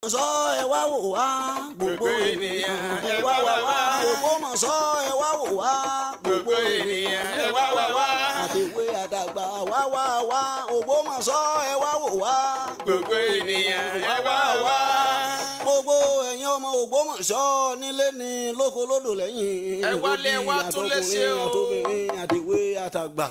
sọ ẹ wá wò wá gbogbo ènìyàn ẹ wá wá wá Ògbómọ̀ṣọ́ ẹ wá wò wá gbogbo ènìyàn ẹ wá wá wá àtẹ̀wé àdàgbà wá wá wá Ògbómọ̀ṣọ́ ẹ wá wò wá gbogbo ènìyàn ẹ wá wá. Gbogbo ẹ̀yin ọmọ Ògbómọ̀ṣọ́ nílé ní lóko lódò lẹ́yìn ẹ wálé wá tún lè ṣe o àtobìnrin àtẹ̀wé àtàgbà.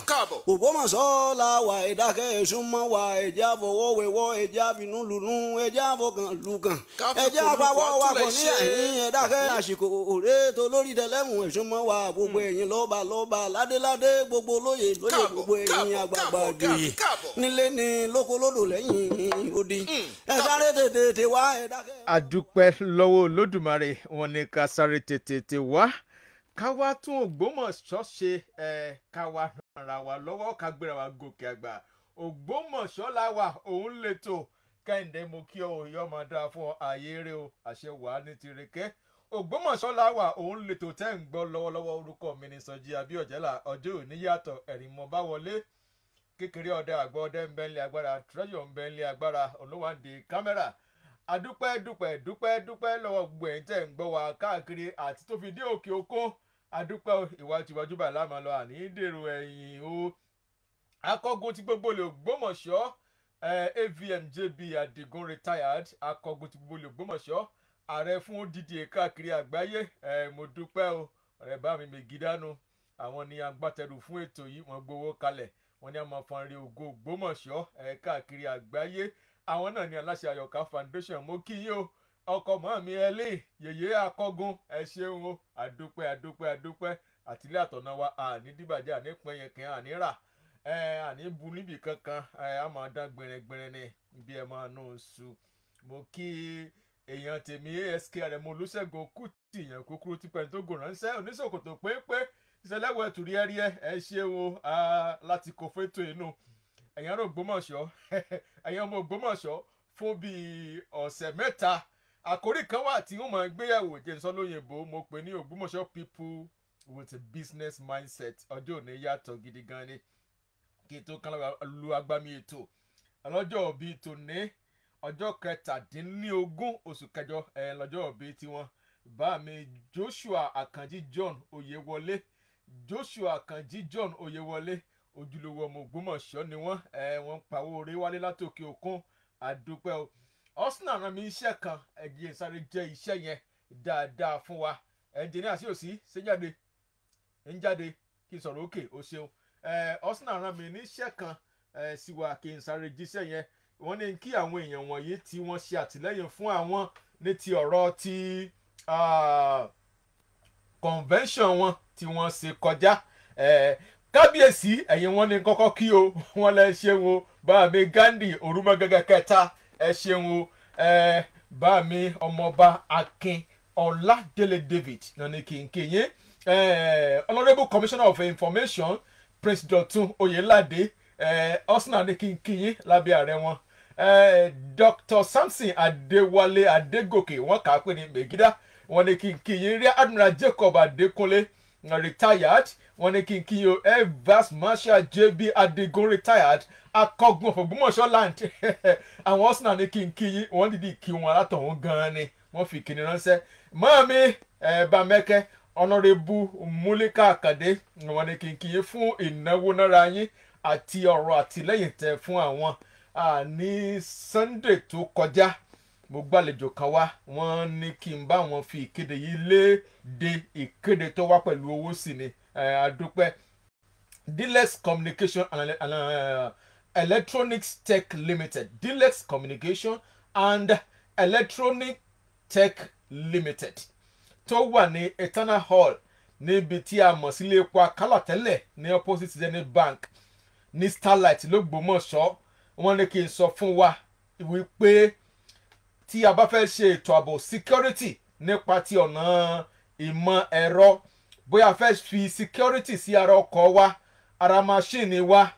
Ògbómọ̀ṣọ́ la wà ìdákẹ́ ìsúnmọ́ wa ẹ̀jẹ̀ àfọwọ́wẹ́wọ́ ẹ̀jẹ̀ àfinúlùnú ẹ̀jẹ̀ àfọkànlùkàn ẹ̀jẹ̀ àpawọ́ wa kò ní ẹ̀yìn ẹ̀dákẹ́ àsìkò òré tó lórí tẹlẹ́mù ìsúnmọ́ wa gbogbo ẹ̀yin lọ́ba lọ́ba ládéládé gbogbo lóyè lóyè gbogbo ẹ̀yin àgbààgbà gbìyì nílé ní lóko lódò lẹ́yìn odi ẹ sáré tètè wá ẹ̀dákẹ́. Adúpẹ́ lọ́wọ́ Olódùmarè wọn ni ká sáré tètè wá ká wá tún Ògbómọ̀ṣọ́ ṣe ká wá ràn wá lọ́wọ́ ká gbéra wa gòkè àgbà. Ògbómọ̀ṣọ́ la wà òun lè tó Kẹ́hìndé mo kí ọ òye ọmọ dáa fún ààyè eré o àṣẹ wà ní tirẹ̀kẹ́. Ògbómọ̀ṣọ́ la wà òun lè tó tẹ́ ń gbọ́ lọ́wọ́lọ́wọ́ orúkọ mi ní Sọjí Abíọ́jẹ́là ọjọ́ òní yàtọ̀ ẹ̀rín mọ́ bá wọlé kékeré ọdẹ àgbọ̀ ọdẹ ń bẹ́ńlẹ̀ agbára treasure ń bẹ́ńlẹ̀ agbára olówàndé kámẹ́rà. Adúpẹ́ dúpẹ́ lọ́wọ́ gbogbo ẹ̀yin tẹ́ ń gbọ́ wa káàkiri àti tó fi dé òkè òkun. Adúpẹ́ ìwájú bá láàmú lọ àní dèrò ẹ̀yìn o. Akọ́gun tí gbogbo lè Ògbómọ̀ṣọ́ AVM JB Adigun retired akọ́gun tí gbogbo lè Ògbómọ̀ṣọ́ ààrẹ fún odidi káàkiri àgbáyé mo dúpẹ́ o ọ̀rẹ́ bá mi Mègídánù àwọn ni agbátẹrù fún ètò yìí wọ́n gbowó kalẹ̀ wọ́n ní àmọ́ fọ́nrí ògo Ògbómọ̀ṣọ́ káàkiri àgbáyé àwọn náà ní aláṣẹ Àyọ̀ká foundation mo kí yín o ọkọ mọ́ mi ẹlẹ́ yèyé akọ́gun ẹ ṣeun o àdúpẹ́ àtìlẹ́ àtọ̀nà wa àní dìbàjẹ́ àní pẹ́yẹkẹ́ àní rà àní bu níbì kankan a máa dán gbẹrẹgbẹrẹ ní bí ẹ máa nù sùn mo kí èèyàn tèmi ASK Àrẹ̀mọ Olúṣẹ́gun Kútì yẹn kúkúrú tí pẹ̀ntó gò ránṣẹ́ oníṣòkòtò pépé ìṣẹ̀lẹ̀wọ̀ ẹ̀tùrí ẹ̀ríẹ́ ẹ ṣeun o láti kó fétò inú ẹ̀yin ará Ògbómọ̀ṣọ́ ẹ̀yin ọmọ Ògbómọ̀ṣọ́ fún bíi ọ̀sẹ̀ mẹ́ta àkórí kan wà tí wọ́n máa ń gbéyàwó jẹ́nsọ́ lóyìnbó mo pè ní Ògbómọ̀ṣọ́ people with a business mindset ọjọ́ òní yàtọ̀ gidi gan ni kí tó kán lu agbami ètò ọlọ́jọ́ bíi tòní ọjọ́ 17 oṣù kẹjọ lọ́jọ́ bíi tiwọn bá mi Joshua Àkànjí John Oyèwọlé ojúlówó ọmọ Ògbómọ̀ṣọ́ ni wọ́n pawó orí wálé látòkè òkun àdúpẹ́ o. Arsenal rán mi iṣẹ́ kan ẹ̀jẹ̀ sáré jẹ́ iṣẹ́ yẹn dáadáa fún wa ẹnjìníà sí òsì ṣé jáde ń jáde kí n sọ̀rọ̀ òkè o ṣeun Arsenal rán mi níṣẹ́ kan sí wa kí n sáré jíṣẹ́ yẹn wọ́n ní kí àwọn èèyàn wọ̀nyí tí wọ́n ṣe àtìlẹ́yìn fún àwọn ní ti ọ̀rọ̀ ti convention wọn tí wọ́n ṣe kọjá kábíyèsí ẹ̀yin wọn ní kọ́kọ́ kí o wọ́n lẹ ṣeun o bá mi Gandhi Orúmọgẹ́gẹ́ kẹta ẹ ṣeun o bá mi ọmọọba Akin Ọládélé David náà ní kí n kéye Honourable Commissioner of Information Prince Dọ̀tun Oyèládé Arsenal ní kí n kéye lábẹ́ ààrẹ wọn Dr. Samson Adéwálé Adégòkè wọ́n kà á pé ní Mègídá wọ́n ní kí n kéye Rear Admiral Jacob Adékúnlé retired wọ́n ní kí n kí o Air Vice Marshal JB Adigun retired akọgun of Ògbómọ̀ṣọ́ land àwọn Arsenal ní kí n kí yín wọ́n dìde kí wọn látọ̀hún gan-an ni wọ́n fi kíni ránṣẹ́ mọ́ọ̀mí Bámẹ́kẹ́ Honourable Múlíkà Àkàndé wọ́n ní kí n kí yín fún ìnáwó náírà yín àti ọ̀rọ̀ àtìlẹ́yìn tẹ́ fún àwọn ní Sunday tó kọjá mo gbàlejò kan wá wọ́n ní kí n bá wọn fi ìkéde yìí léde ìkéde tó wá pẹ̀lú owó sí ni àdúpẹ́ Dilex Communication and Electronics Tech Limited Dilex Communication and Electronic Tech Limited tó wà ní Eternal Hall níbi tí a mọ̀ sílé epo Akálà tẹ́lẹ̀ ní opposite Zenith Bank ní Starlight l'Ógbómọ̀ṣọ́ wọ́n ní kí n sọ fún wa wípé tí a bá fẹ́ ṣe ètò ààbò security nípa ti ọ̀nà ìmọ̀ ẹ̀rọ bóyá a fẹ́ fi security sí ara ọkọ̀ wa ara machine wa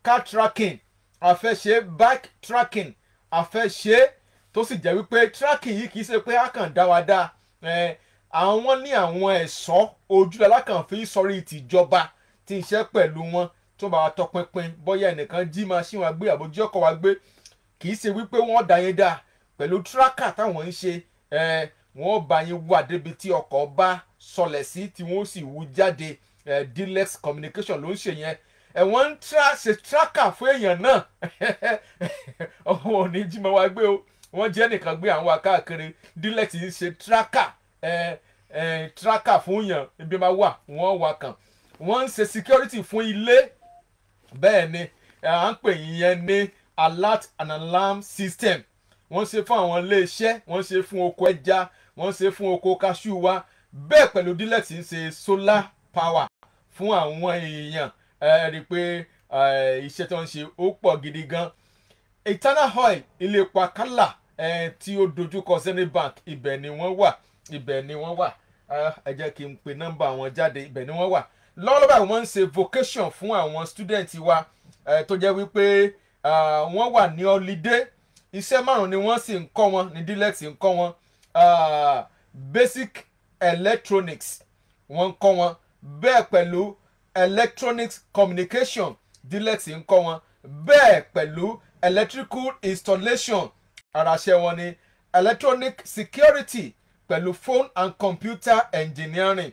car tracking a fẹ́ ṣe bike tracking a fẹ́ ṣe tó sì jẹ́ wípé tracking yìí kì í ṣe pé a kàn dá wa dá àwọn ní àwọn ẹ̀ṣọ́ ojú alákànfin sọrí tìjọba tí ń ṣe pẹ̀lú wọn tó bá wa tọpinpin bóyá ẹnìkan jí machine wa gbé àbójú ọkọ̀ wa gbé kì í ṣe wípé wọ́n dá yẹn dá pẹ̀lú tracker táwọn ń ṣe wọ́n bá yín wà débi tí ọkọ̀ bá sọlẹ̀ sí tí wọ́n sì wú jáde. Dilex Communication ló ń ṣe yẹn. Wọ́n ń ṣe tracker fún èèyàn náà ọmọ òní jí mọ́ wá gbé o, wọ́n jẹ́ nìkan gbé àwọn akáàkiri. Dilex ń ṣe tracker tracker fún yàn ibi máa wà wọ́n wà kàn. Wọ́n ń ṣe security fún ilé, bẹ́ẹ̀ ni à ń pè yẹn ní alert and alarm system. Wọ́n ṣe fún àwọn iléeṣẹ́, wọ́n ṣe fún oko ẹja, wọ́n ṣe fún oko cashew wa. Bẹ́ẹ̀ pẹ̀lú Dilex ń ṣe solar power fún àwọn èèyàn. Rí i pé iṣẹ́ tó ń ṣe ó pọ̀ gidi gan. Eternal Oil ilé epo Akala tí ó dojúkọ Zenith Bank, ibẹ̀ ni wọ́n wà, ibẹ̀ ni wọ́n wà. Ẹ jẹ́ kí n pe nọ́mbà wọn jáde, ibẹ̀ ni wọ́n wà. Lọ́wọ́lọ́wọ́ báyìí wọ́n ń ṣe vocation fún àwọn student wa tó jẹ́ wípé wọ́n wà ní holiday. Iṣẹ́ 5 ni wọ́n sì ń kọ́ wọn, ní Dilex ń kọ́ wọn. Basic electronics wọ́n ń kọ́ wọn, bẹ́ẹ̀ pẹ̀lú electronics communication Dilex ń kọ́ wọn, bẹ́ẹ̀ pẹ̀lú electrical installation araṣẹ́ wọn ni electronic security pẹ̀lú phone and computer engineering.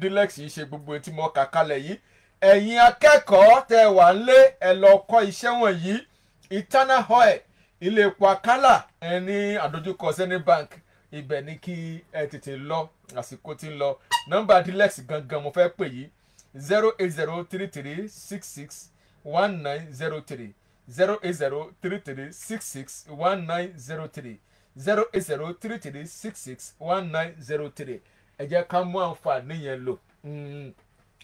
Dilex yìí ṣe gbogbo tí mo kà kalẹ̀ yìí. Ẹ̀yin akẹ́kọ̀ọ́ tẹ́ wà ń lé ẹ lọ kọ́ iṣẹ́ wọ̀nyí. Eternal Oil ilé epo Akala ní àdójúkọ Zenith Bank, ibẹ̀ ni kí ẹ tètè lọ, àsìkò tí ń lọ. Nọ́mbà Dilex gangan mo fẹ́ pè yìí 08033661903 08033661903 08033661903. Ẹ jẹ́ ká mú àǹfààní yẹn lò.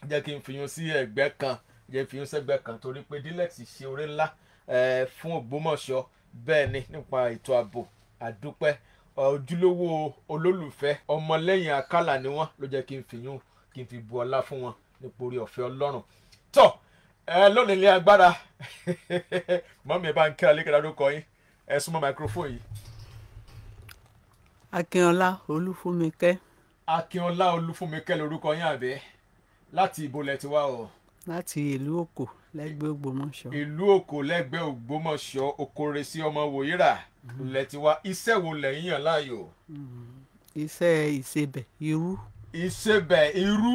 Jẹ́ kí n fi yún sí ẹgbẹ́ kan, jẹ́ fi yún sẹ́gbẹ́ kan torí pé Dilex ṣe oore ńlá fún Ògbómọ̀ṣọ́. Bẹ́ẹ̀ ni nípa ètò ààbò àdúpẹ́. Ojúlówó olólùfẹ́ ọmọlẹ́yìn Akala ni wọ́n, ló jẹ́ kí n fi yún kí n fi bu ọlá fún wọn nípa orí ọ̀fẹ́ Ọlọ́run. Tọ́ lónìí ilé agbára mọ́mí ẹ bá ń kíra lékèrè lórúkọ yín, ẹ súnmọ́ microphone yìí. Akínọlá Olúfúnmikẹ́. Akínọlá Olúfúnmikẹ́ lórúkọ yín àbẹ́, láti ibo lẹ ti wá o? Láti ìlú Òkò lẹ́gbẹ̀ẹ́ Ògbómọ̀ṣọ́. Ìlú Òkò lẹ́gbẹ̀ẹ́ Ògbómọ̀ṣọ́, Okoresi ọmọ Wòyírà lẹ ti wá. Iṣẹ́ wo lẹ̀yin yàn láàyò? Iṣẹ́ ìṣebẹ̀ irú. Ìṣebẹ̀ irú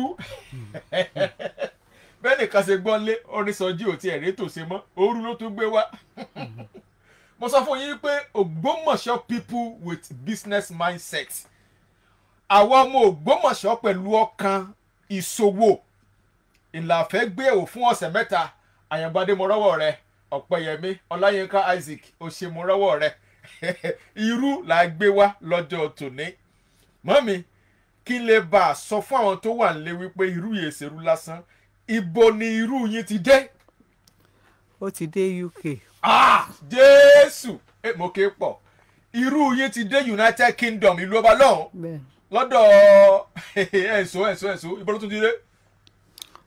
bẹ́ẹ̀ nìkan ṣe gbọ́n lé Orísọjí ò tiẹ̀ rétò ṣe mọ́, òru ló tún gbé wá. Mo sọ fún yín pé Ògbómọ̀ṣọ́ people with business mindset, àwọn ọmọ Ògbómọ̀ṣọ́ pẹ̀lú ọkàn ìṣòwò ìlàfẹ́ gbé ẹ̀wò fún ọ̀sẹ̀ 3. Àyàngbádé mo rọ́wọ́ rẹ, Ọ̀pẹ́yẹmí Ọláyínká Isaac òṣè mo rọ́wọ́ rẹ. Irú là gbé wá lọ́jọ́ tòní. Mọ́mí kí lè bá a sọ fún àwọn tó wà nílé wípé irú yìí ṣerú lásán, ibo ni irú yín ti dé? Ó ti dé UK. Jésù mo ké pọ̀. Irú yín ti dé United Kingdom, ìlú ọba lọ́hùn lọ́dọ̀ ẹ̀sọ́ ibo ló tún ti dé?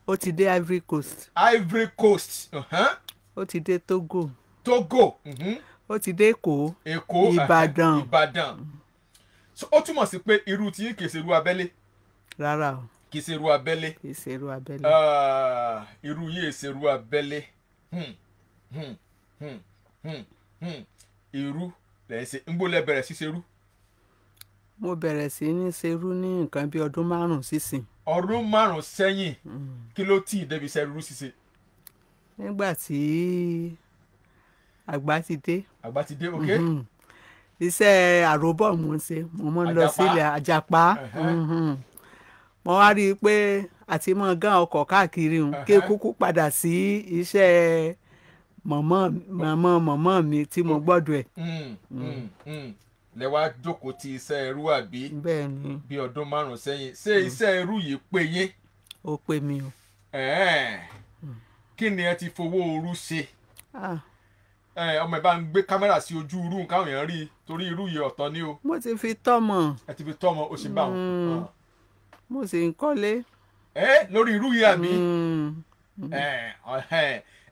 Ó ti dé Ivory Coast. Ivory Coast. Ó ti dé Togo. Togo. Ó ti dé Èkó. Èkó. Ìbàdàn. So ó túmọ̀ sí pé irú tí kìí ṣe irú abẹ́lé. Rárá o. Kìí ṣe irú abẹ́lé. Kìí ṣe irú abẹ́lé. Irú yìí ṣe irú abẹ́lé. Irú lẹ́yìn ṣe ń gbólẹ̀ bẹ̀rẹ̀ sí ṣerú. Mo bẹ̀rẹ̀ sí ní ṣerú ní nǹkan bí ọdún 5 sísìn. Ọdún 5 sẹ́yìn. Kí ló tí ì débi iṣẹ́ irú ṣíṣe? Nígbà tí àgbà ti dé. Àgbà ti dé, ok. Iṣẹ́ àròbọ̀ mo ń ṣe, mo máa ń lọ sílẹ̀ Àjàpá. Mo wá rí i pé àti mọ́ gán ọkọ̀ káàkiri kí kúkú padà sí iṣẹ́ mọ̀mọ́ mi tí mo gbọ́dọ̀ ẹ̀. Lẹ wá jókòó ti iṣẹ́ ẹrú àbí? Bẹ́ẹ̀ ni. Bí ọdún 5 sẹ́yìn. Ṣé iṣẹ́ ẹrú yìí pé yín? Ó pé mi o. Kí ni ẹ ti fowó òru ṣe? Ọmọ ẹ bá ń gbé kámẹ́rà sí ojú irú nǹkan èèyàn rí torí irú yìí ọ̀tọ̀ ni o. Mo ti fi tọ́mọ. Ẹ ti fi tọ́mọ, o sì bá wọn. Mo sì ń kọ́lé. Lórí irú yìí àbí?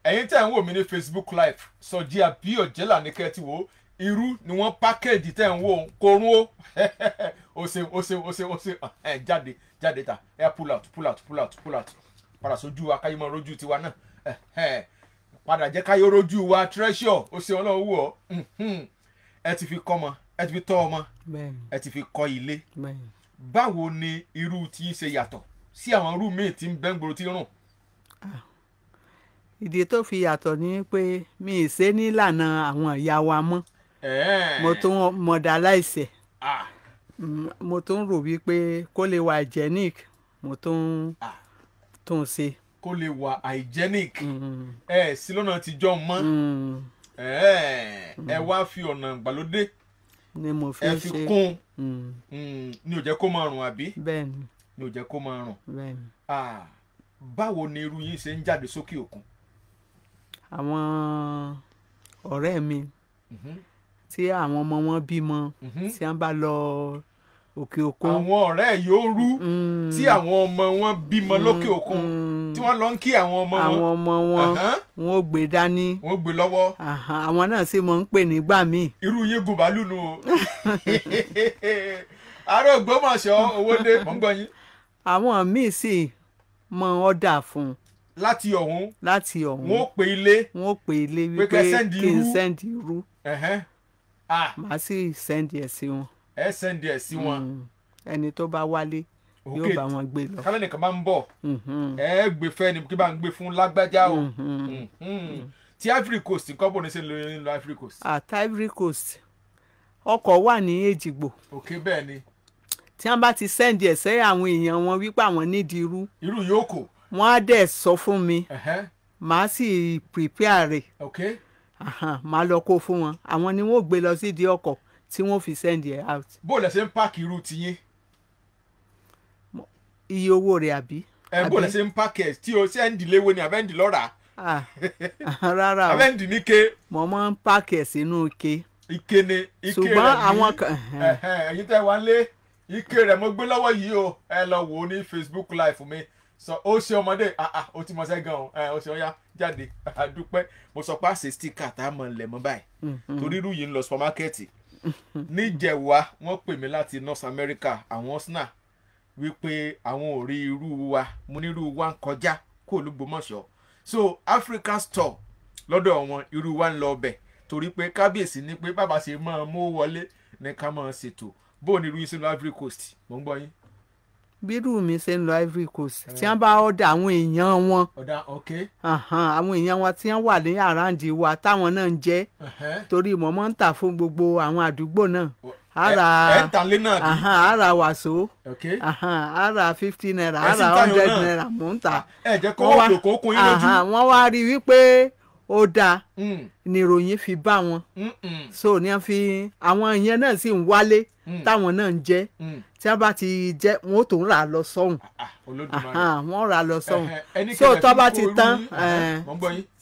Ẹ̀yin tẹ́ ń wò mí ní Facebook live, Sọjí Abíọ́jẹ́là ní kẹ́ ti wò ó. Irú ni wọ́n pákéjì tẹ́ ń wò ó, korún ó. O ṣe jáde ta, pull out. Padà sójú akáyémọ́ rojú tiwa náà. Padà jẹ́ káyọ̀ rojú wa treasure, ó ṣe ọlọ́run wò ọ́. Ẹ ti fi kọ́mọ, ẹ ti fi tọ́ ọmọ bẹ́ẹ̀ni ẹ ti fi kọ́ ilé bẹ́ẹ̀ni. báwo ni irú tí ń ṣe yàtọ̀ sí àwọn irú míì tí ń bẹ́ ń gbòòrò tí ń rùn. ìdí tó fi yàtọ̀ ni pé mi ì ṣe nílànà àwọn ìyá wa mọ́ mo tún modernize ẹ̀ mo tún rò wípé kó lè wà hygienic mo tún ṣe. kó lè wà hygienic sí lọ́nà tíjọ́ mọ́ ẹ wá fi ọ̀nà ìgbàlódé ni mo fi ẹ fi kún ní ò jẹ́ kó máa rùn àbí bẹ́ẹ̀ni ní ò jẹ́ kó máa rùn. bẹ́ẹ̀ni. báwo ni irú yín ṣe ń jáde sókè òkun. àwọn ọ̀rẹ́ mi tí àwọn ọmọ wọn bímọ tí wọ́n bá lọ òkè òkun. àwọn ọ̀rẹ́ yóò rú tí àwọn ọmọ wọn bímọ lókè òkun tí wọ́n lọ ń kí àwọn ọmọ wọn. àwọn ọmọ wọn wọn ò gbé dání. wọn ò gbé lọ́wọ́. àwọn náà sì mọ̀ ń pè nígbà míì. irú yín gùn bàálù nù o. ààrẹ Ògbómọ̀ṣọ́ Owódé mọ̀ ń gbọ́ yín. àwọn míì sì mọ ọ́dà fún un. láti ọ̀hún. láti ọ̀hún. wọn ò pè ilé. wọn ò pè ilé wípé kí n sẹ́ndì irú. màá sì sẹ́ndì ẹ̀ sí wọn. ẹ sẹ́ndì ẹ̀ sí wọn. ẹni tó bá wálé yóò bá wọn gbé lọ. kálẹ̀ nìkan bá ń bọ̀ ẹ gbé fẹ́ ni kí bá ń gbé fún lágbájá o. ti Ivory Coast nǹkan bò ní ṣe ń lọ Ivory Coast. àti Ivory Coast ọkọ̀ wà ní Èjìgbò. òkè bẹ́ẹ̀ ni. tí wọ́n bá ti sẹ́ndì ẹ̀ sẹ́yìn àwọn èèyàn wọn wípé àwọn nídìí irú. irú yóò kò. wọ́n á dẹ̀ sọ fún mi màá sì prepare rẹ̀ màá lọ kó fún wọn àwọn ni wọ́n gbé lọ sí di ọkọ̀ tí wọ́n fi send ẹ̀ out. bó o lẹ ṣe ń páàkì irú tiyín. iye owó rẹ̀ àbí. bó o lẹ ṣe ń páàkì ẹ̀ tí o ṣe ń dìléwé ni àbẹ́ǹdì lọ́ra. rárá o àbẹ́ǹdì ní ké. mo máa ń páàkì ẹ̀ sínú ike. ike ni ike rẹ̀ ní. ṣùgbọ́n àwọn kan. ẹ̀yin tẹ́ wá lé ike rẹ̀ mo gbé lọ́wọ́ yìí o ẹ lọ wò ó ní Facebook live mi sọ ó ṣe ọmọdé ó ti mọ sẹ́ gan ó ṣe ọyá jáde àdúpẹ́ mo sọ pé àṣẹ sticker tá a mọ̀ lẹ̀ mọ́ báyìí torí irú yìí ń lọ supermarket níjẹ̀wá wọ́n pè mí láti North America àwọn sna wípé àwọn ò rí irú wa mo ní irú wa ń kọjá kó Olúgbòmọ̀ṣọ́ so African store lọ́dọ̀ wọn irú wa ń lọ ọbẹ̀ torí pé kábíyèsí ní pé bàbá ṣe máa mú wọlé ní ká máa ṣètò bóun ni irú yín sí lọ Ivory Coast mò ń gbọ́ yín. bírú mi ṣe ń lọ Ivory Coast tí wọ́n bá ọ̀dà àwọn èèyàn wọn àwọn èèyàn wọn tí wọ́n wà ní àràǹdì wa táwọn náà ń jẹ torí mọ̀mọ́ ń tà fún gbogbo àwọn àdúgbò náà ara wàsó ara 50 naira ara 100 naira mò ń tà wọ́n wá rí wípé ó dáa níròyìn fi bá wọn so ní wọ́n fi àwọn ìyẹn náà sì ń wálé táwọn náà ń jẹ tí wọ́n bá ti jẹ wọn ó tó ń rà lọ sọ́hùn wọ́n rà lọ sọ́hùn so tó bá ti tán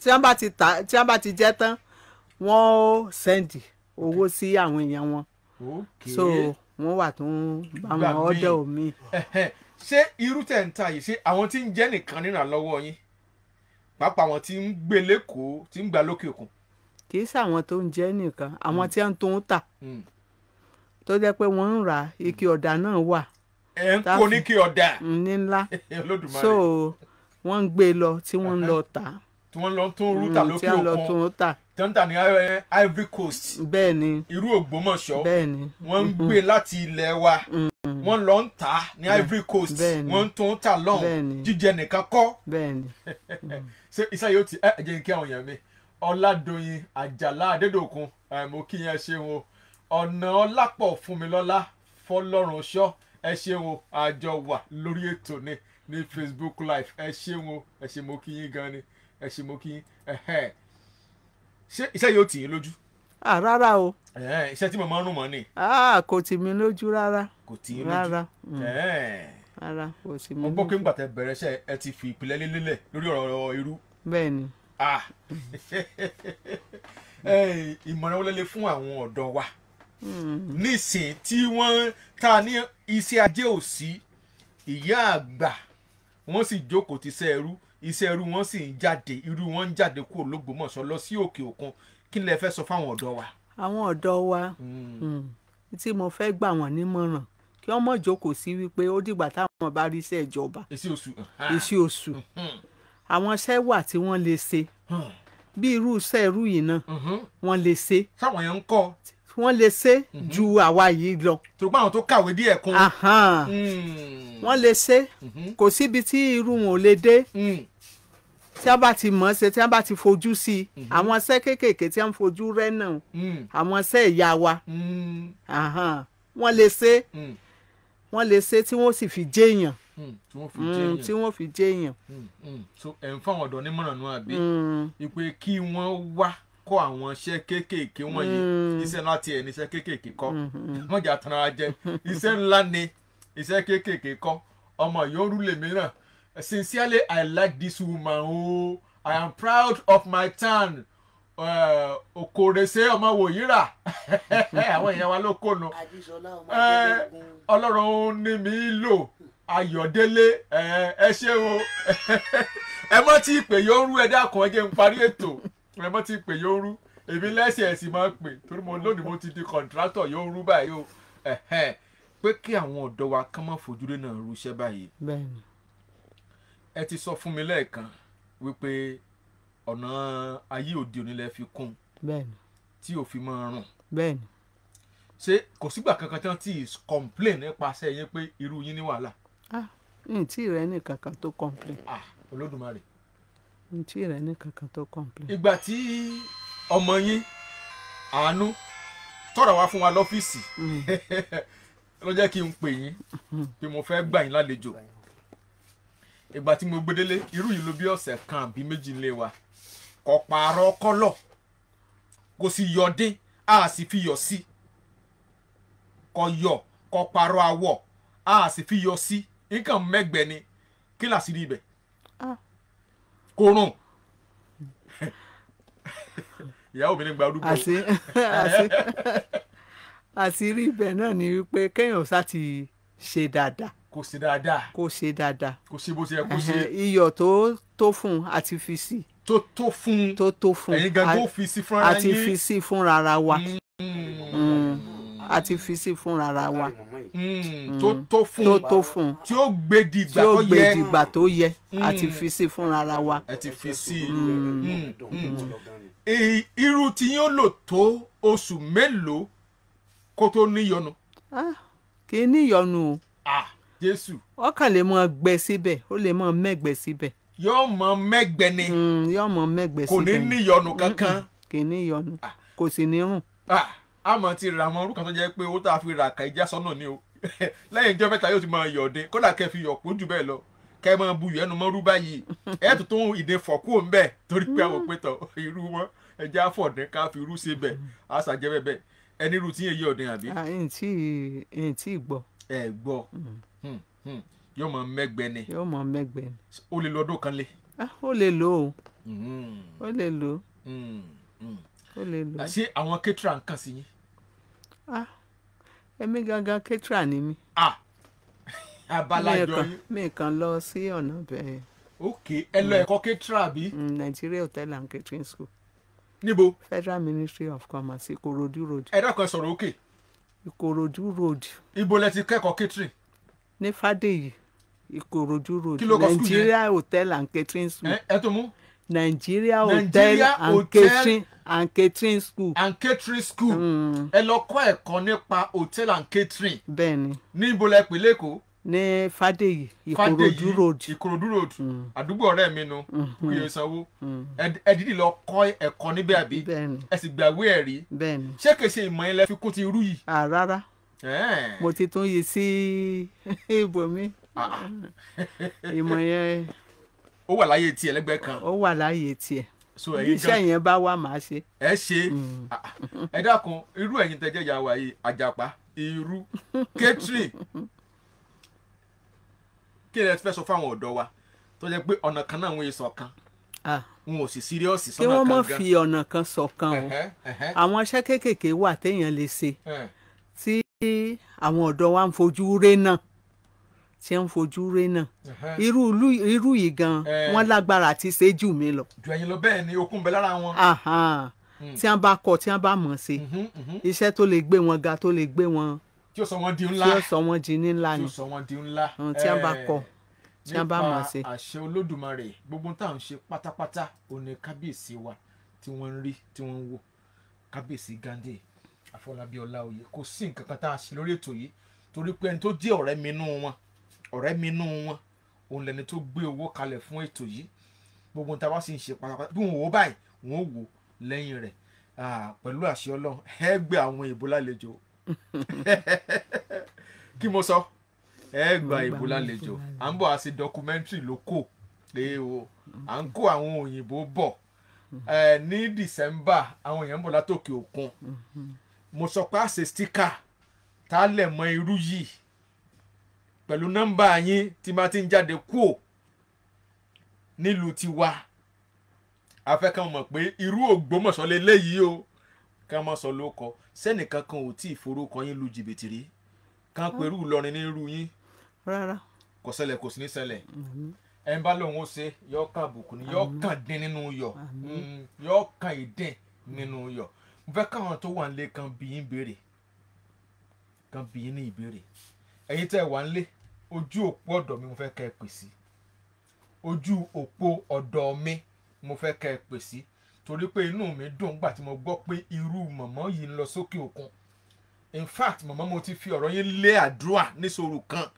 tí wọ́n bá ti jẹ tán wọ́n ó sẹ́ndì owó sí àwọn èèyàn wọn so wọ́n wà tó ń bá wọn ọ̀dọ̀ omi. ṣé irú tẹ̀ ń ta yìí ṣé àwọn tí ń jẹ́ nìkan nínú àlọ́wọ́ yín pàápàá àwọn tí ń gbé lẹ́kọ̀ọ́ tí ń gbà lókè òkun. kì í ṣàwọn tó ń jẹ́ nìkan àwọn tí wọ́n tó ń tà tó jẹ́ pé wọ́n ń ra ike ọ̀dà náà wà. ẹ̀ ń kó ní ike ọ̀dà. ní ńlá so wọ́n ń gbé lọ tí wọ́n ń lọ tà. tí wọ́n lọ tún rúta lókè òkun tí wọ́n ń tà ní Ivory Coast. bẹ́ẹ̀ ni irú Ògbómọ̀ṣọ́. bẹ́ẹ̀ ni wọ́n ń gbé láti ilẹ̀ wa wọ́n lọ ń tà ní Ivory Coast wọ́n tún ń tà lọ́hùn jíjẹ nìkan kọ́. bẹ́ẹ̀ ni. ṣé iṣẹ́ yóò ti ẹ jẹ́ kí àwọn èèyàn mi Ọládòyìn Àjàlá Adédòkun mo kí yẹn ṣe wọn ọ̀nà Ọlápọ̀ Fúnmilọ́lá Fọlọ́runṣọ́ ẹ ṣe wọn àjọ wà lórí ètò ní Facebook live ẹ ṣe wọn ẹ ṣe mo kí yín gan ni ẹ ṣe mo kí yín ṣé iṣẹ́ yóò tì yín lójú. rárá o. iṣẹ́ tí mo máa ń rún mọ́ ni. kò tì mí lójú rárá. kò tì yín lójú. rárá kò tì mí lójú. mo gbọ́ pé ńgbà tẹ́ bẹ̀rẹ̀ iṣẹ́ ẹ ti fi ìpìlẹ̀ lélẹ̀ lórí ọ̀rọ̀ irú. bẹ́ẹ̀ ni. ìmọ̀ràn wọlé fún àwọn ọ̀dọ́ wa nísìn tí wọ́n ta ní iṣẹ́ ajé òsì ìyá àgbà wọ́n sì jókòó ti iṣẹ́ ẹrú wọ́n sì ń jáde irú wọn ń jáde kúrò l'Ógbómọ̀ṣọ́ lọ sí òkè òkun kí ni ẹ fẹ́ sọ fáwọn ọ̀dọ́ wa. àwọn ọ̀dọ́ wa tí mo fẹ́ gbà wọ́n nímọ̀ràn kí wọ́n mọ̀ jókòó sí wípé ó dìgbà táwọn bá rí iṣẹ́ ìjọba iṣẹ́ oṣù àwọn iṣẹ́ wà tí wọ́n lè ṣe bí irú iṣẹ́ ẹrú yìí náà wọ́n lè ṣe. sáwọn yẹn ń kọ́. wọ́n lè ṣe ju àwa yìí lọ. tó gbọ́ àwọn tó kàwé díẹ̀ kún. wọ́n lè ṣe kò síbi tí irú wọn ò lè dé tí a bá ti mọ̀ ṣe tí a bá ti fojú sí i àwọn iṣẹ́ kéékèèké tí a ń fojú rẹ́ náà àwọn iṣẹ́ ìyá wa wọ́n lè ṣe tí wọ́n sì fi jéèyàn tí wọ́n fi jéèyàn. so ẹ̀ ń fáwọn ọ̀dọ́ nímọ̀ràn náà àbí wípé kí wọ́n wá kọ́ àwọn iṣẹ́ kéékèèké wọ̀nyí iṣẹ́ ńlá tiẹ̀ ní iṣẹ́ kéékèèké kọ́ wọ́n jà tán ara jẹ iṣẹ́ ńlá ni iṣẹ́ kéékèèké kọ́ ọmọ yòórù lèmi náà. Sincerely, I like this woman. Oh, I am proud of my town. Okorese ọmọ Wòyíra. Àwọn èèyàn wa ló kó nu. Ọlọ́run ní mi lò. Ayọ̀délé. Ẹ ṣé o. Ẹ mọ́ tí ìpè yóò rú ẹ dákun ẹ jẹ́ n parí ètò. Ẹ mọ́ tí ìpè yóò rú. Èmi lẹ́sẹ̀ ẹ̀sìn máa ń pè. Torí mo lónìí mo ti di contractor yóò rú báyìí o. Pé kí àwọn ọ̀dọ́ wa kán má fojú rẹ̀ náà rúṣẹ́ báyìí. Bẹ́ẹ̀ni. Ẹ ti sọ fún mi lẹ́ẹ̀kan wípé ọ̀nà ayé òde òní lẹ fi kún tí ò fi máa rùn. Bẹ́ẹ̀ni. Ṣé kò sígbà kankan tí wọ́n ti complain nípasẹ̀ yín pé irú yín ní wàhálà? n tí rẹ ní kankan tó complain. Olódùmarè. n tí rẹ ní kankan tó complain. ìgbà tí ọmọ yín Àánú tọrọ wá fún wa lọ́fíìsì ló jẹ́ kí n pè yín pé mo fẹ́ gbà yín lálejò. Ìgbà tí mo gbedele irú yìí ló bí ọ̀sẹ̀ kan àbí méjì nílé wa kò pààrọ̀ kọ́lọ̀ kò sì yọ̀dín a sì fi yọ̀ sí kò yọ̀ kò pààrọ̀ àwọ̀ a sì fi yọ̀ sí nǹkan mẹ́gbẹ́ ni kí là sí rí ibẹ̀ kò rùn ìyàwó mi ní gba arúgbó. àṣírí ibẹ̀ náà ni wípé kéèyàn sá ti ṣe dáadáa. Kò ṣe dáadáa. Kò ṣe dáadáa. Kò ṣe bó ṣe yẹ kó ṣe. Iyọ̀ tó fún àti fi sí. tó fún. ẹ̀yin gan tó fi sí fúnra yín. àti fi sí fúnra ra wa. àti fi sí fúnra ra wa. tó fún. tí ó gbé di ìgbà tó yẹ. tí ó gbé di ìgbà tó yẹ. àti fi sí fúnra ra wa. ẹ ti fi sí. irú tí yóò lò tó oṣù mélòó kó tó níyọnu. kì í níyọnu o. Jésù. ọkàn lè mọ gbẹ síbẹ̀ ó lè mọ mẹ́gbẹ síbẹ̀. yóò mọ mẹ́gbẹ ni. yóò mọ mẹ́gbẹ síbẹ̀. kò ní níyọnu kankan. kì í níyọnu kò sì ní rùn. àmọ́ ti ra àwọn orúkọ tó jẹ́ pé owó tá a fi rà ká ìjà sọ́nà ni o lẹ́yìn ìjọ mẹ́ta yóò ti máa yọ̀ọ̀dẹ kódà kẹ́ fi yọ̀pọ̀ jù bẹ́ẹ̀ lọ kẹ́ máa bu ìyẹnu mọ́rú báyìí ẹ̀ tuntun ìdè fọ̀kú ń bẹ̀ torí pé àwọn òpétọ̀ irú wọn ẹja fọ̀dẹ́ ká fi irú ṣe bẹ̀ àṣà jẹ́ bẹ́ẹ̀ ẹni irú tí yẹn yí ọ̀dẹ àbí. ẹ̀yìn tí gbọ́. ẹ gbọ́ yóò mọ mẹ́gbẹ́ ni. yóò mọ mẹ́gbẹ́ ni. o lè lọ ọdún kan lé. ó lè lò ó. ó lè lò ó. ó lè lò ó. ṣé àwọn kétra ń kàn sí yín. èmi gangan kétra ni mí. abalajọ yín. mi kàn lọ sí ọ̀nà bẹ́ẹ̀. ok ẹ lọ ẹ̀kọ́ kétra bí. Nigeria Hotel and Catering School. níbo. Federal Ministry of Commerce Ìkòròdú road. ẹ dákun sọ̀rọ̀ òkè. Ìkòròdú road. ibo lẹ ti kẹ́kọ̀ọ́ catering. ní Fàdèyí Ìkòròdú road. kí ló kọ school yẹn. Nigeria Hotel and Catering School. ẹ tó mú. Nigeria Hotel and Catering School. and Catering School. ẹ lọ kọ́ ẹ̀kọ́ nípa hotel and catering. bẹ́ẹ̀ni. ní ibo lẹ pè lẹ́kọ̀ọ́. ní Fàdèyí Ìkòròdú road. Ìkòròdú road. àdúgbò ọ̀rẹ́ mi nu kúyè sanwó. ẹ dídì lọ kọ́ ẹ̀kọ́ níbẹ̀ àbí. bẹ́ẹ̀ni. ẹ sì gbàgbé ẹ̀rí. bẹ́ẹ̀ni. ṣé kèsì ìmọ̀ yẹn lẹ fi kún ti irú yìí. rárá. mo ti tún yí sí ibòmí. ìmọ̀ yẹn. ó wà láyé tiẹ̀ lẹ́gbẹ̀ẹ́ kan. ó wà láyé tiẹ̀. so ẹ̀yin iṣẹ́ yẹn bá wà máa ṣe. ẹ ṣe ẹ dákun irú ẹ̀yin tẹ́jẹ́ ìyá wa yìí àjàpá irú catering kí ẹ fẹ́ sọ fáwọn ọ̀dọ́ wa tó jẹ́ pé ọ̀nà kan náà wọ́n yé sọ̀kan wọn ò sì síríọ́sì sọ́nà kan gan. kí wọ́n má fi ọ̀nà kan sọ̀kan o àwọn iṣẹ́ kéékèèké wà téèyàn lè ṣe tí àwọn ọ̀dọ́ wa ń fojú ré náà tí ń fojú ré náà irú yìí gan wọ́n lágbára àti ṣe jù mí lọ. jù ẹ̀yin lọ bẹ́ẹ̀ ni okun bẹ lára wọn. tí wọ́n bá kọ́ tí wọ́n bá mọ̀ ṣe iṣẹ́ tó lè gbé wọn ga tó lè gbé wọn. tí ó sọ wọn di ńlá tí ó sọ wọn di ńlá ni tí ó sọ wọn di ńlá. tí wọ́n bá kọ́ tí wọ́n bá mọ̀ ṣe. nípa àṣẹ Olódùmarè gbogbo tá à ń ṣe pátápátá òní kábíyèsí wa tí wọ́n ń rí tí wọ́n ń wò kábíyèsí Ghandi Afọlábí Ọláoyè kò sí nǹkan kan tá a ṣe lórí ètò yìí torí pé ẹni tó jẹ́ ọ̀rẹ́ mi nú wọn òun lẹni tó gbé owó kalẹ̀ fún ètò yìí gbogbo nǹkan tá a bá sì ń ṣe pátápátá bí wọn wò ó báyìí wọn ò wò lẹ́yìn rẹ̀ pẹ̀lú àṣẹ Ọlọ́run ẹ gbé àwọn ìbò lálejò kí mo sọ ẹ gba ìbò lálejò à ń bọ̀ àti documentary ló kò lé o à ń kó àwọn òyìnbó bọ̀ ní December àwọn èèyàn ń bọ̀ látòkè òkun mo sọ pé àṣẹ sticker tá a lẹ̀ mọ́ irú yìí pẹ̀lú nọ́mbà yín tí máa ti ń jáde kúò nílùú tiwa a fẹ́ kàn mọ̀ pé irú Ògbómọ̀ṣọ́ lélẹ́yìí o ká má sọ ló kọ sẹ́nìkan kan ò tí ì forúkọ yín lu jìbìtì rí kàn pẹ̀lú Ìlọrin ní irú yín rárá kò ṣẹlẹ̀ kò sí ní ṣẹlẹ̀ ẹ̀ ń bá lóun ó ṣe yọ kàn àbùkù ni yọ kàn dín nínú yọ yọ kàn ìdín nínú yọ mo fẹ́ káwọn tó wà nílé kan bí yín béèrè kan bí yín ní ìbéèrè ẹ̀yin tẹ́ wà nílé ojú òpó ọ̀dọ̀ mi mo fẹ́ kẹ́ ẹ pè sí ojú òpó ọ̀dọ̀ mi mo fẹ́ kẹ́ ẹ pè sí torí pé inú mi dùn gbà tí mo gbọ́ pé irú mọ̀mọ́ yìí ń lọ sókè òkun in fact mọ̀mọ́ mo ti fi ọ̀rọ̀ yín lé àdúrà níṣòro kan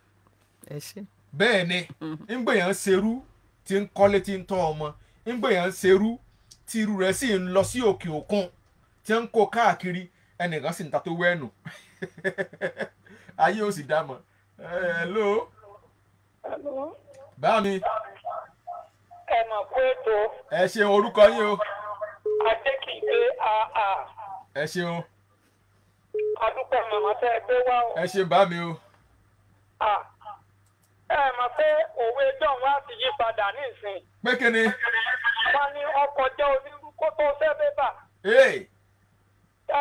bẹ́ẹ̀ ni ńgbèyàn ṣerú tí ń kọ́lé tí ń tọ́ ọmọ ńgbèyàn ṣerú tí irú rẹ̀ sì ń lọ sí òkè òkun tí ń kó káàkiri ẹnìkan sì ń ta tó wẹ́ẹ̀nù ayé ò sì dá mọ́ hello bá mi ẹ mọ̀ pé ètò ẹ ṣeun orúkọ yín o adékìgbé ẹ ṣeun adúpẹ́ màmá tẹ́ ẹ gbé wá o. ẹ ṣeun bá mi o. ẹ mọ̀ pé òwe john wá ti yí padà nísìnyí. pé kí ni. wọ́n ní ọkọ̀ jẹ́ onírú kó tó fẹ́ bébà. ẹ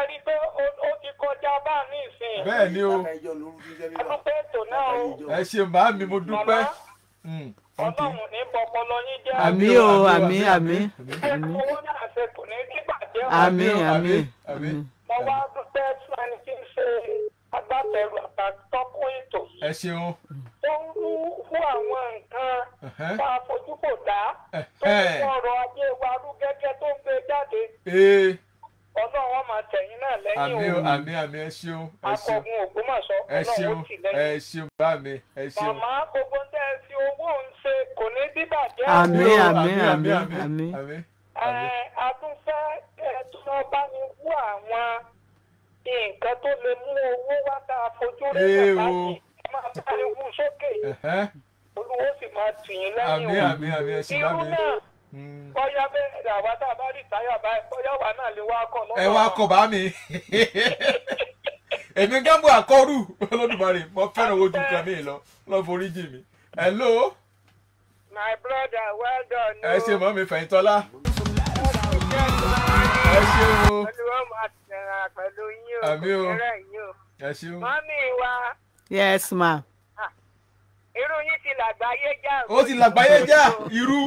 rí i pé ó ti kọjá bá nísìnyí. bẹ́ẹ̀ ni o. adúpẹ́ ètò náà o. ẹ ṣeun bá mi mo dúpẹ́. Ọlọ́run ní bọ̀pọ̀lọ yín jẹ́. àmín o àmín. owó náà ṣe kò ní kíbàjẹ́. àmín. mo wá dúpẹ́ fún ẹni tí ń ṣe agbátẹrù àtàtọ́kùn ètò yìí. ẹ ṣeun. ó ń rú fún àwọn nǹkan tá a fojú kò dá tó ń fún ọrọ̀ ajé wa rú gẹ́gẹ́ tó ń gbé jáde. Ọlọ́run máa tẹ̀yìn náà lẹ́yìn o. àmín ẹ ṣeun. akọgun Ògbómọ̀ṣọ́ Ọlọ́run ó tì lẹ́yìn. ẹ ṣeun bá mi ẹ ṣeun. màmá gbogbo tẹ́ ẹ fi owó ń ṣe kò ní bíbàjẹ́. àmín. a tún fẹ́ tí wọ́n bá ní wú àwọn nǹkan tó lè mú owó wá tá a fojú rí bàbá yìí ẹ máa bá ní wú sókè Olúwo sì máa tì yín lẹ́yìn o. àmín ẹ ṣeun bá irú mi. náà bóyá bẹ́ẹ̀ àwa tá a bá rí táyà báyìí bóyá wà náà lè wá kọ́ lọ́wọ́. ẹ wá kọ bá mi èmi gánbó àkọrù Olódùmarè mo fẹ́ràn ojú kan mi lọ forí jì mí. hello. my brother well done. ẹ ṣe mọ́ mi Fẹ̀yìntọ́lá. ẹ ṣeun o. Olúwa máa tẹ̀ra pẹ̀lú yín o. àmín o. ẹ ṣeun. mọ́mí wa. yes ma. irú yín ti làgbáyé já. ó ti làgbáyé já irú.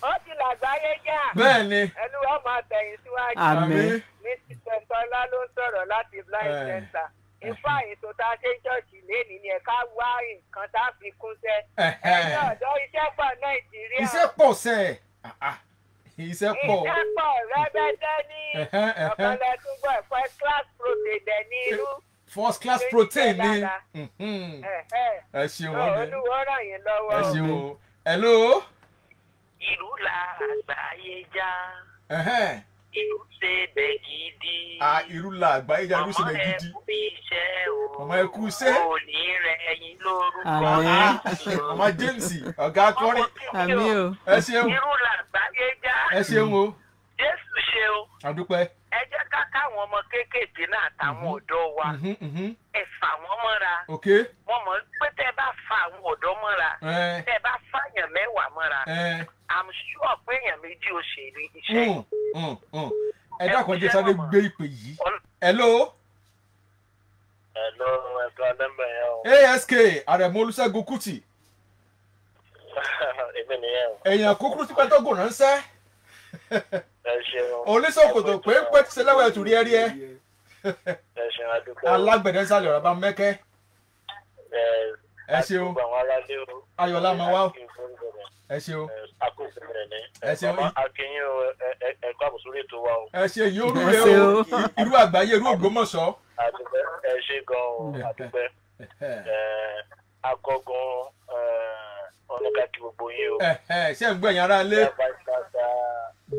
ó ti làgbáyé já. bẹ́ẹ̀ ni. Olúwa máa tẹ̀yìn síwájú. àmín. Mrs. Fẹ̀yìntọ́lá ló ń sọ̀rọ̀ láti blind center. Ifá ètò tá a ṣe ṣọ́ọ̀ṣì lénìí ni ẹ̀ka wá nǹkan tá a fi kúnṣẹ́. ẹ̀yin ọ̀dọ́ iṣẹ́ pọ̀ Nàìjíríà. iṣẹ́ pọ̀ sẹ́ iṣẹ́ pọ̀. iṣẹ́ pọ̀ rẹ́bẹ́tẹ́ ní ọ̀pọ̀lọpọ̀ túbọ̀ first class protein dẹ̀ ní irú. first class protein ni. ẹ ṣeun wọn bẹ. Olúwo ràn yín lọ́wọ́. ẹ ṣeun o. hello. ìlú la àgbáyé já. ìlú ṣe bẹ̀ gidi. ìlú la àgbáyé já ìlú ṣe bẹ̀ gidi. ọmọ ẹ kú iṣẹ́ o. ọmọ ẹ kú iṣẹ́. òní rẹ̀ ẹ̀yin lórúkọ. ọmọ James ọ̀gá akọrin. àmín o. ẹ ṣeun. ìlú la àgbáyé já. ẹ ṣeun o. Jésù ṣe o. àdúpẹ́. ẹ jẹ́ ká káwọn ọmọ kéékèèké náà àtàwọn ọ̀dọ́ wa ẹ fà wọ́n mọ́ra. wọ́n mọ̀ pé tẹ́ bá fa àwọn ọ̀dọ́ mọ́ra tẹ́ bá fàyàn mẹ́wàá mọ́ra I'm sure pé èèyàn méjì ó ṣe iṣẹ́ yìí. ẹ dákun jẹ́ sáré gbé ìpè yìí. hello. hello ẹ̀ka lẹ́mbẹ̀ yẹn o. ASK Àrẹ̀mú Olúṣẹ́gun Kútì. èmi nìyẹn o. èèyàn kúkúrú tí pẹ́tọ́gùn ránṣẹ́. ẹ ṣeun. oníṣòkòtò péńpé ti ṣẹlẹ́wọ̀ ẹ̀tù rí ẹrí ẹ. ẹ ṣeun adúgbò. alágbẹ̀dẹ sálẹ̀ ọ̀rọ̀ bá mẹ́kẹ́. ẹ ṣeun. àti gbogbo àwọn aráalé o. ayọ̀lá máa wá. ẹ ṣeun. Akóso rẹ̀ ni. Ẹ ṣeun. Akínyìn o ẹ̀kọ́ àbùsórí ètò wa o. Ẹ ṣe yóò rú rẹ o irú àgbáyé irú Ògbómọ̀ṣọ́. Àdúgbẹ́ ẹ ṣe gan-an àdúgbẹ́. Akọ́gun ọ̀nàkàkí gbogbo yín o. Ṣé ń gbẹ̀yìn ara lé?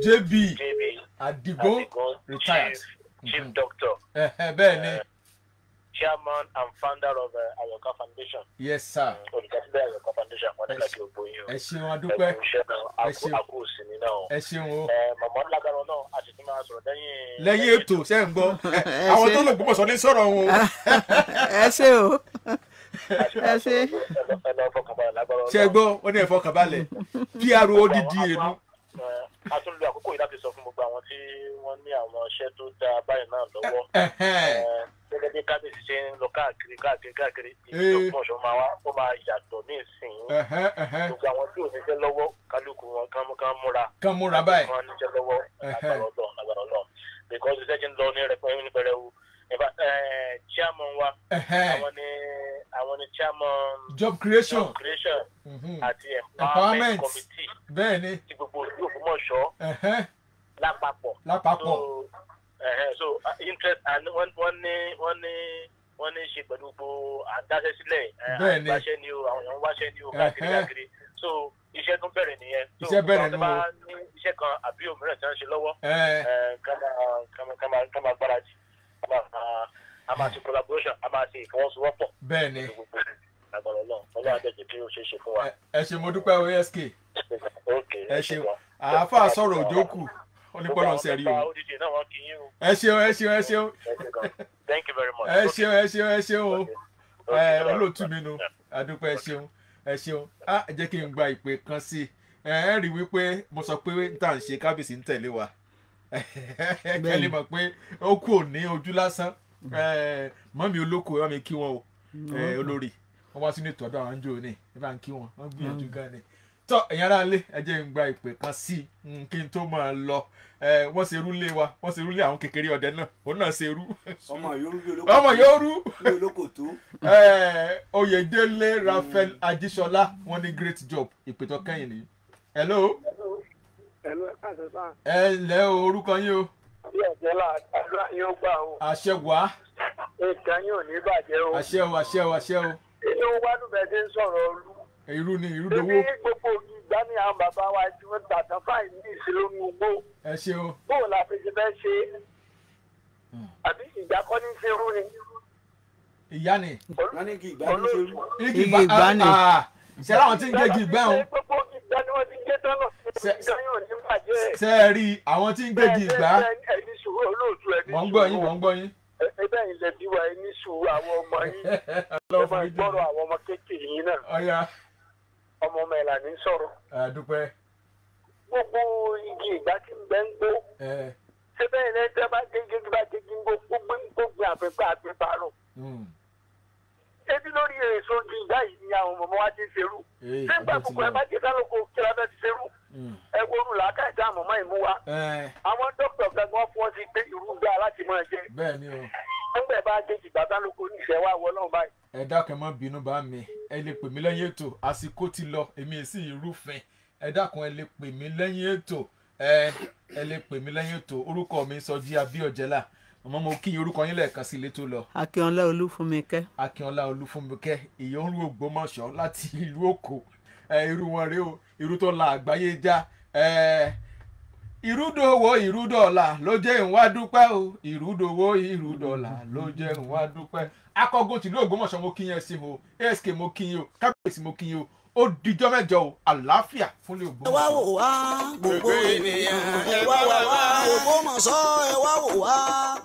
JB Adigun retired. Chief Doctor. Bẹ́ẹ̀ ni. Chairman and founder of Ayoka Foundation. Yes, sir. Olùdásílẹ̀ Ayoka Foundation ọ̀nàkàkí gbogbo yín o. Ẹ ṣeun adúpẹ́. Ẹ ṣeun àkóòsì ni náà. Ẹ ṣeun o. Màmá lágbára náà a ti tún máa sọ̀rọ̀ lẹ́yìn. Lẹ́yìn ètò ṣe ń gbọ́. Àwọn tó lè gbọ́mọ̀ sọ ní sọ̀rọ̀ wọn. Ẹ ṣé o. Ẹ ṣé. Ṣé gbọ́ wọ́n ní ẹ fọkànbalẹ̀ PRO odidi èrú. A tún lo àkókò yìí láti sọ fún gbogbo àwọn tí wọ́n ní àwọn iṣẹ́ tó dáa báyìí náà lọ́wọ́. Gẹ́gẹ́ bí kábíyèsí ṣe ń lọ káàkiri ìlú Ògbómọ̀ṣọ́ ó máa yàtọ̀ ní ìsìn. Gbogbo àwọn tí ò ní iṣẹ́ lọ́wọ́ kálukú wọn kán múra. Kán múra báyìí. Wọ́n ní iṣẹ́ lọ́wọ́ agbára Ọlọ́run. Because iṣẹ́ ti ń lọ ní rẹpẹ́ wu. Chairman wa àwọn ni chairman job creation àti empowerment committee bẹ́ẹ̀ ni ti gbogbo ìlú Ògbómọ̀ṣọ́ lápapọ̀ so interest and wọ́n ní ṣe pẹ̀lú gbogbo àdáṣẹ́ sílẹ̀ àgbàṣẹ́ ni o àwọn èèyàn wáṣẹ́ ni o káàkiri so iṣẹ́ tún bẹ̀rẹ̀ nìyẹn iṣẹ́ bẹ̀rẹ̀ nù o ní iṣẹ́ kan àbí òmíràn tí wọ́n ń ṣe lọ́wọ́ ká máa gbáradì a máa ṣe collaboration a máa ṣe ìfọwọ́sowọ́pọ̀. Bẹ́ẹ̀ni. Agbára Ọlọ́run àjẹjẹ kí ó ṣe é ṣe fún wa. Ẹ ṣé mo dúpẹ́ OSK. Ẹ ṣé àáfàá sọ̀rọ̀ òjókù ó ní bọ́lọ̀ ń sẹ́rí o. Ẹ ṣeun. Thank you very much. Ẹ ṣeun o. Olóòtú mi nu àdúpẹ́ ẹ ṣeun. Ẹ jẹ́ kí n gba ìpè kan sí i. Ẹ rí wípé mo sọ pé n tà ń ṣe kábíyèsí ń tẹ̀lé wa. Kẹ́lí mọ̀ pé ó kù ní ojú lásán. Mọ́mí olóko ẹ bá mi kí wọn o olórí wọn wá sínú ètò ọ̀dọ̀ àwọn jò ní ẹ bá ń kí wọn wọn gbìyànjú gan ni tọ ẹ̀yin ará ilé ẹ jẹ́ n gba ìpè kan sí kí n tó máa lọ wọ́n ṣe rú lé wa wọ́n ṣe rú lé àwọn kékeré ọdẹ náà òun náà ṣe rú ọmọ yóò rú Oyèdélé Raphael Ajíṣọlá wọ́n ní great job ìpè tó kẹ́yìn nìyí. Hello ẹ ǹlẹ́ o orúkọ yín o. Bí ọ̀jẹ́ là àdúrà yóò gbà o. Àṣẹ wá. Nǹkan yóò ní bàjẹ́ o. Àṣẹ o. Inú wádùn bẹ́ẹ̀ ṣe ń sọ̀rọ̀ olú. Irú ni irú dowó. Ebi gbogbo ìgbà ní àwọn bàbá wa tí wọ́n tàtàn fáì ní ìṣèlú gbogbo. Ẹ ṣe o. Bóò la fi ṣe fẹ́ ṣe. Àbí ìjà kọ́ ní ṣe rú ni. Ìyá ni. Wọ́n ní igi ìgbà ní ṣe rú. Igi ìgbà ni. Ṣé láwọn tí ń gé igi ìgbà wọn? Gbogbo ìgbà ni wọ́n ti gé tọ́nà. Ìgbà yóò ní bàjẹ́. Ṣé ẹ rí àwọn tí ń gé igi ìgbà? Ẹni sùúrù olóòtú ẹni sùúrù. Wọ́n ń gbọ́ yín. Ẹbẹ́ yìí lẹ́bí wa ẹni sùúrù àwọn ọmọ yín. Ẹ máa gbọ́rọ̀ àwọn ọmọ kékeré yín náà. Ọ̀ya. Ọmọ mẹ́la ní sọ̀rọ̀. Dúpẹ́. Gbogbo igi ìgbà tí ń bẹ ń gbó. Ṣé bẹ́ẹ̀ ni ẹgbẹ́ bá gégé bá gégé ń gbogbo àpépà rò. Ebi lórí èso igi ìgbà yìí ni àwọn ọmọ wa ti ń ṣerú. Ṣé ìgbà gbogbo ẹ bá jẹ́ kálukú kí la fẹ́ ti ṣerú? Ẹ wo orun làákà ìta àmọ́mọ́ ìmú wa. Àwọn dókítà gbẹ̀gbọ́n fún ọ sí pé irú gbà láti máa jẹ. Bẹ́ẹ̀ni o. Ẹgbẹ́ bá gé ìgbà kálukú níṣẹ́ wá wọ náà báyìí. Ẹ dákun má bínú bá mi ẹ lè pè mí lẹ́yìn ètò àsìkò ti lọ èmi sì irúfin ẹ dákun ẹ lè pè mí lẹ́yìn ètò ẹ lè pè mí lẹ́yìn ètò orúkọ mi Sọjí Abíọ́jẹ́lá ọmọ mo kí orúkọ yín lẹ́ẹ̀kan sí ilé tó lọ. Akínọlá Olúfúnmikẹ́. Akínọlá Olúfúnmikẹ́ ìyọ̀nrú Ògbómọ̀ṣọ́ láti ìlú Òkò irú wọn rèé o irú tó la àgbáyé já ìrúdòwò ìrúdọ̀là ló jẹ́ ìwà dúpẹ́ o ìrúdòwò ìrúdọ̀là ló jẹ́ ìwà dúpẹ́. Akọgun tìlú Ògbómọ̀ṣọ́ mo kí yẹn sí o ASK mo kí yín o kábíyèsí mo kí yín o ó dijọ́ mẹ́jọ o àlàáfíà fúnlé Ògbómọ̀ṣọ́. ẹ wá wò wá gbogbo ènìyàn ẹ wá wá wá Ògbómọ̀ṣọ́ ẹ wá wò wá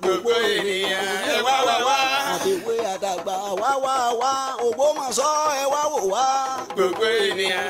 gbogbo ènìyàn ẹ wá wá wá àdèwé àdàgbà wá wá wá Ògbómọ̀ṣọ́ ẹ wá wò wá gbogbo ènìyàn.